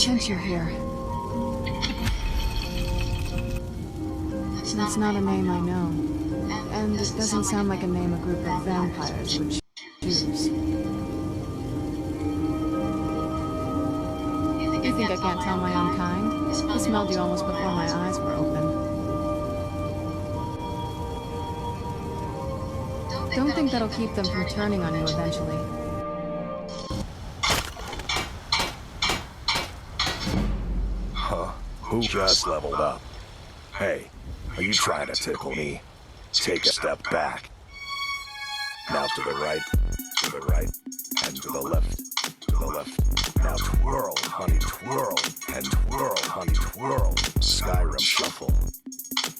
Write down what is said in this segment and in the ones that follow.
sent you here. That's not a name I know. And it doesn't sound like a name a group of vampires would choose. You think I can't tell my own kind? I smelled you almost before my eyes were open. Don't think that'll keep them from turning on you eventually. Huh? Who just leveled up? Hey, are you trying to tickle me? Take a step back. Now to the right, and to the left, to the left. Now twirl, honey, twirl, and twirl, honey, twirl. Skyrim shuffle.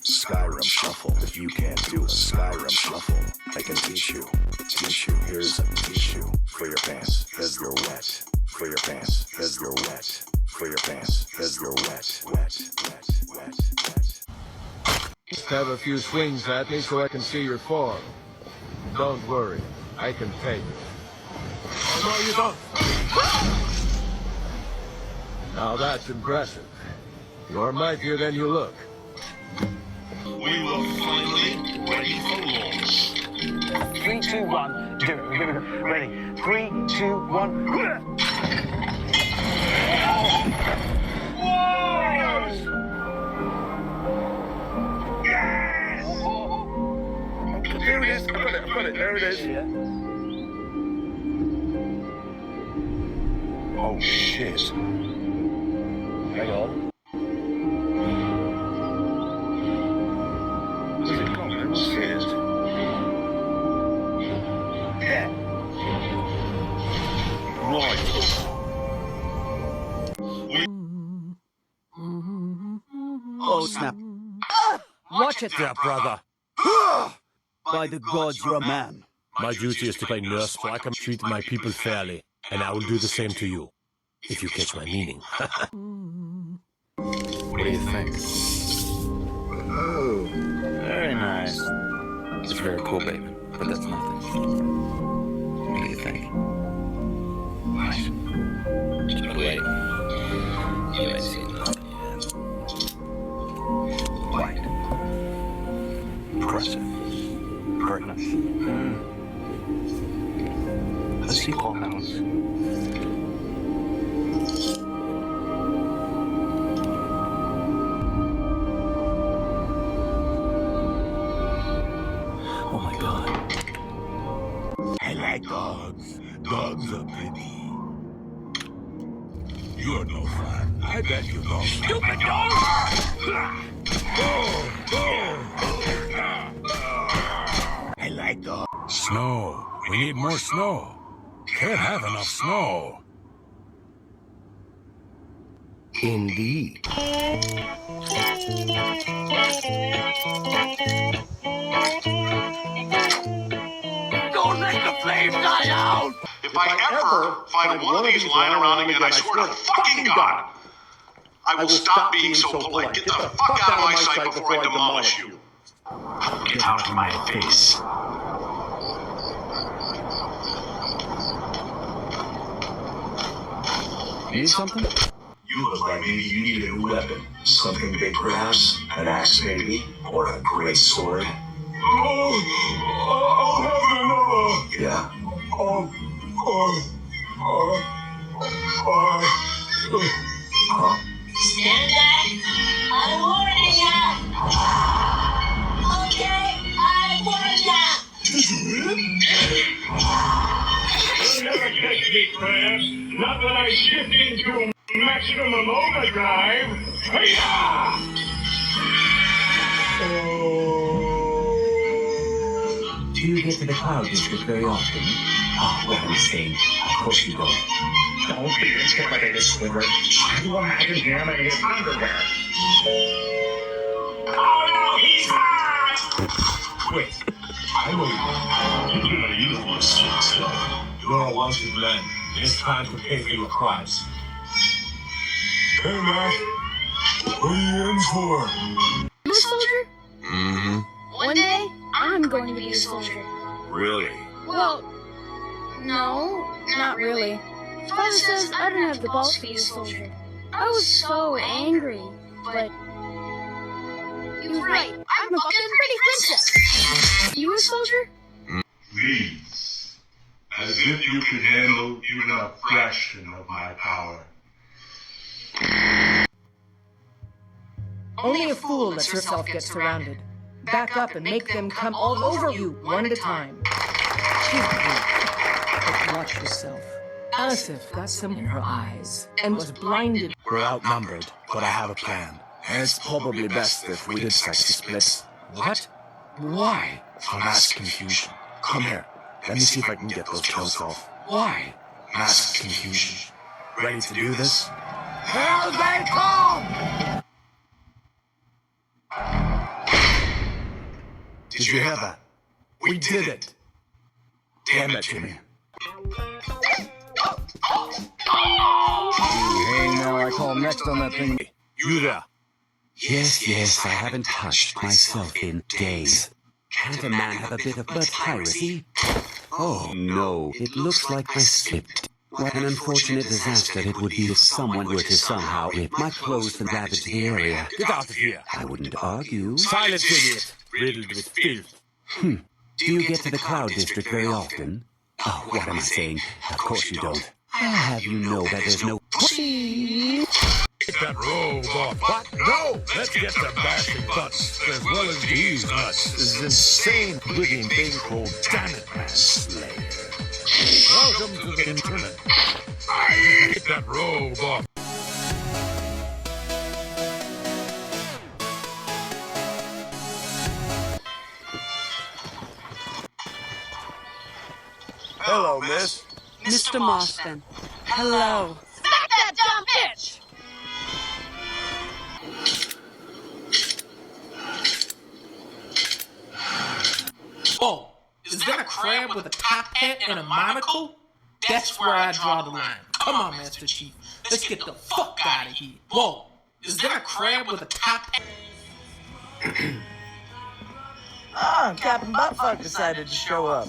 Skyrim shuffle. If you can't do a Skyrim shuffle, I can teach you. Teach you. Here's a tissue for your pants, cause you're wet. For your pants, cause you're wet. For your pants, cause you're wet, wet, wet, wet, wet. Just have a few swings at me so I can see your form. Don't worry, I can take it. Oh, no, you don't. Now that's impressive. You're mightier than you look. We were finally ready for launch. 3, 2, 1, do it. Ready? 3, 2, 1. There it is. I've got it. There it is. Oh shit. Hang on. Where's it gone? I don't see it. Yeah. Right. Oh, snap. Watch it there, brother. By the gods, you're a man. My duty is to play nurse so I can treat my people fairly, and I will do the same to you, if you catch my meaning. What do you think? Oh. Very nice. It's very cool, baby, but that's nothing. What do you think? Right. Just wait. You ain't seen nothing yet. Right. Impressive. Pertinent. A sequel house. Oh my God. I like dogs. Dogs are pretty. You're no fun. I bet you don't. Stupid dog! I like dogs. Snow. We need more snow. Can't have enough snow. Indeed. Don't let the flames die out! If I ever find one of these lying around again, I swear to fucking God, I will stop being so polite. Get the fuck out of my sight before I demolish you. Get out of my face. Need something? You look like maybe you need a new weapon. Something big perhaps? An axe maybe? Or a great sword? Oh, I'll have another. Yeah. Huh? Stand back. I'm warning ya. Okay, I warned ya. You'll never catch me, Krabs. Not when I shift into maximum overdrive. Hey-ya! Do you get to the Cloud District very often? Oh, what I'm saying. Of course you don't. Don't be intimidated, Squidward. Try to imagine him in his underwear. Oh no, he's hot! Wait. I know you. You're a useless shit stuff. You're a wanted man. It's time to pay for your crimes. Hey, Mac. What are you in for? You a soldier? Mm-hmm. One day, I'm going to be a soldier. Really? Well, no, not really. Father says I don't have the balls to be a soldier. I I was so angry, but he was right. I'm a fucking pretty princess. You a soldier? Please, as if you could handle even a fraction of my power. Only a fool lets herself get surrounded. Back up and make them come all over you, one at a time. She's brave, but watch yourself. Asif got some in her eyes and was blinded. We're outnumbered, but I have a plan. And it's probably best if we decide to split. What? Why? For mass confusion. Come here. Let me see if I can get those kills off. Why? Mass confusion. Ready to do this? Here they come! Did you hear that? We did it! Damn it, Jimmy. Hey, now I call next on that thing. You there? Yes, I haven't touched myself in days. Can't a man have a bit of piracy? Oh, no, it looks like I slipped. What an unfortunate disaster it would be if someone were to somehow rip my clothes and ravage the area. Get out of here! I wouldn't argue. Silence, idiot! Riddled with filth. Do you get to the Cloud District very often? Oh, what am I saying? Of course you don't. I'll have you know that there's no... Get that robe off. What? No! Let's get to bashing butts as well as these nuts. This is insane living thing called Damn It Man Slayer. Welcome to the internet. Get that robe off. Hello, miss. Mr. Marston. Hello. Smack that dumb bitch! Oh, is that a crab with a top hat and a monocle? That's where I draw the line. Come on, Master Chief. Let's get the fuck out of here. Whoa, is that a crab with a top hat? Captain Buttfuck decided to show up.